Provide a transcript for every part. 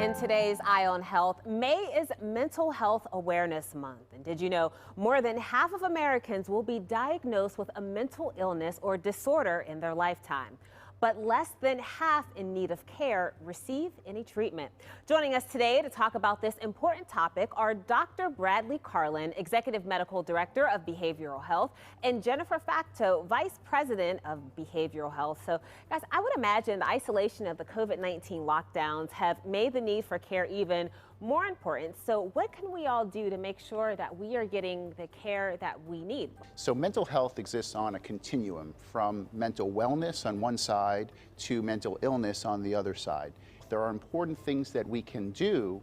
In today's Eye on Health, May is Mental Health Awareness Month. And did you know more than half of Americans will be diagnosed with a mental illness or disorder in their lifetime? But less than half in need of care receive any treatment. Joining us today to talk about this important topic are Dr. Bradley Carlin, Executive Medical Director of Behavioral Health, and Jennifer Facto, Vice President of Behavioral Health. So, guys, I would imagine the isolation of the COVID-19 lockdowns have made the need for care even more important. So what can we all do to make sure that we are getting the care that we need? So mental health exists on a continuum from mental wellness on one side to mental illness on the other side. There are important things that we can do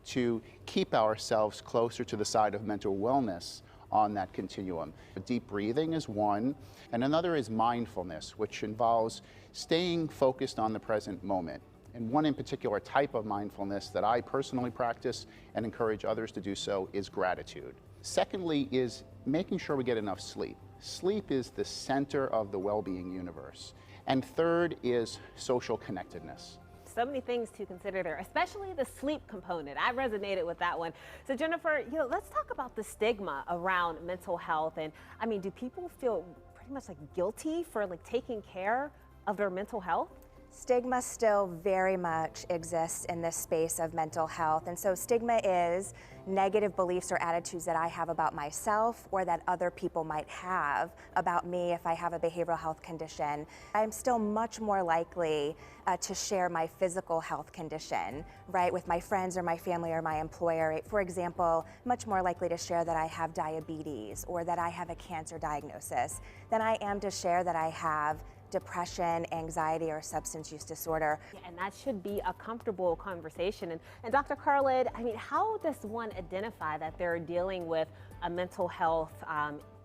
to keep ourselves closer to the side of mental wellness on that continuum. Deep breathing is one, and another is mindfulness, which involves staying focused on the present moment. And one in particular type of mindfulness that I personally practice and encourage others to do so is gratitude. Secondly is making sure we get enough sleep. Sleep is the center of the well-being universe. And third is social connectedness. So many things to consider there, especially the sleep component. I resonated with that one. So Jennifer, let's talk about the stigma around mental health. And I mean, do people feel pretty much like guilty for taking care of their mental health? Stigma still very much exists in this space of mental health. And so stigma is negative beliefs or attitudes that I have about myself or that other people might have about me if I have a behavioral health condition. I'm still much more likely to share my physical health condition, right, with my friends or my family or my employer. For example, much more likely to share that I have diabetes or that I have a cancer diagnosis than I am to share that I have depression, anxiety, or substance use disorder. And that should be a comfortable conversation. And Dr. Carlin, I mean, how does one identify that they're dealing with a mental health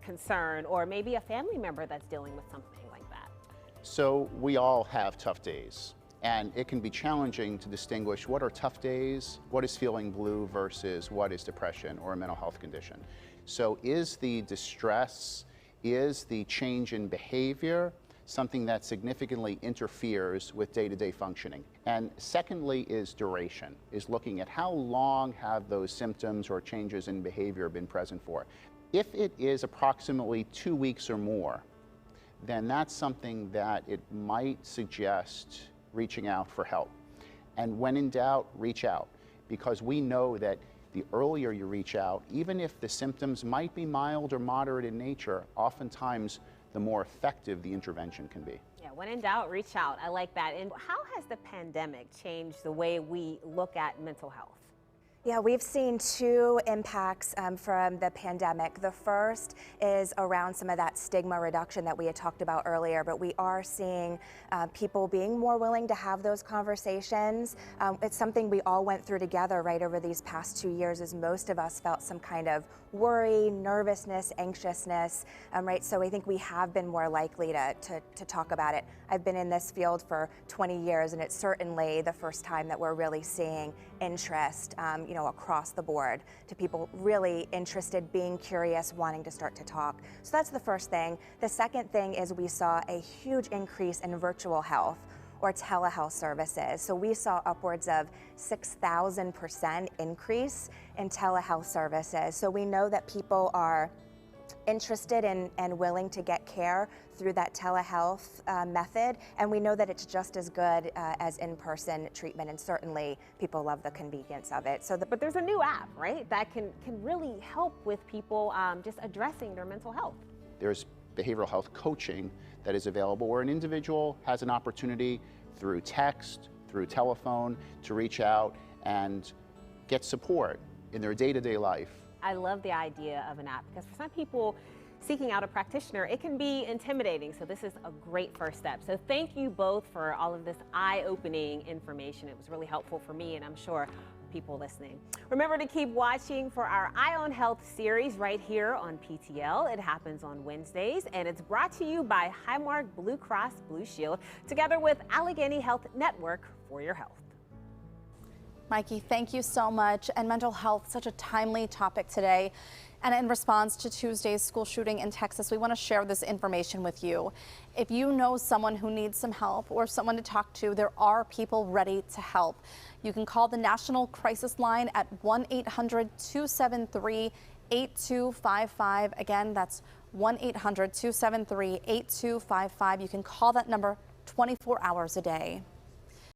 concern, or maybe a family member that's dealing with something like that? So we all have tough days, and it can be challenging to distinguish what are tough days, what is feeling blue versus what is depression or a mental health condition. So is the distress, is the change in behavior something that significantly interferes with day-to-day functioning? And secondly is duration, is looking at how long have those symptoms or changes in behavior been present for. If it is approximately 2 weeks or more, then that's something that it might suggest reaching out for help. And when in doubt, reach out, because we know that the earlier you reach out, even if the symptoms might be mild or moderate in nature, oftentimes the more effective the intervention can be. Yeah, when in doubt, reach out. I like that. And how has the pandemic changed the way we look at mental health? Yeah, we've seen two impacts from the pandemic. The first is around some of that stigma reduction that we had talked about earlier, but we are seeing people being more willing to have those conversations. It's something we all went through together right over these past 2 years, as most of us felt some kind of worry, nervousness, anxiousness, right? So I think we have been more likely to talk about it. I've been in this field for 20 years, and it's certainly the first time that we're really seeing interest across the board, to people really interested, being curious, wanting to start to talk. So that's the first thing. The second thing is we saw a huge increase in virtual health or telehealth services. So we saw upwards of 6,000% increase in telehealth services. So we know that people are interested in and willing to get care through that telehealth method, and we know that it's just as good as in-person treatment, and certainly people love the convenience of it. But there's a new app, right, that can really help with people just addressing their mental health. There's behavioral health coaching that is available where an individual has an opportunity through text, through telephone, to reach out and get support in their day-to-day life. I love the idea of an app, because for some people seeking out a practitioner, it can be intimidating. So this is a great first step. So thank you both for all of this eye-opening information. It was really helpful for me, and I'm sure people listening. Remember to keep watching for our Eye on Health series right here on PTL. It happens on Wednesdays, and it's brought to you by Highmark Blue Cross Blue Shield, together with Allegheny Health Network for your health. Mikey, thank you so much. And mental health, such a timely topic today. And in response to Tuesday's school shooting in Texas, we want to share this information with you. If you know someone who needs some help or someone to talk to, there are people ready to help. You can call the National Crisis Line at 1-800-273-8255. Again, that's 1-800-273-8255. You can call that number 24 hours a day.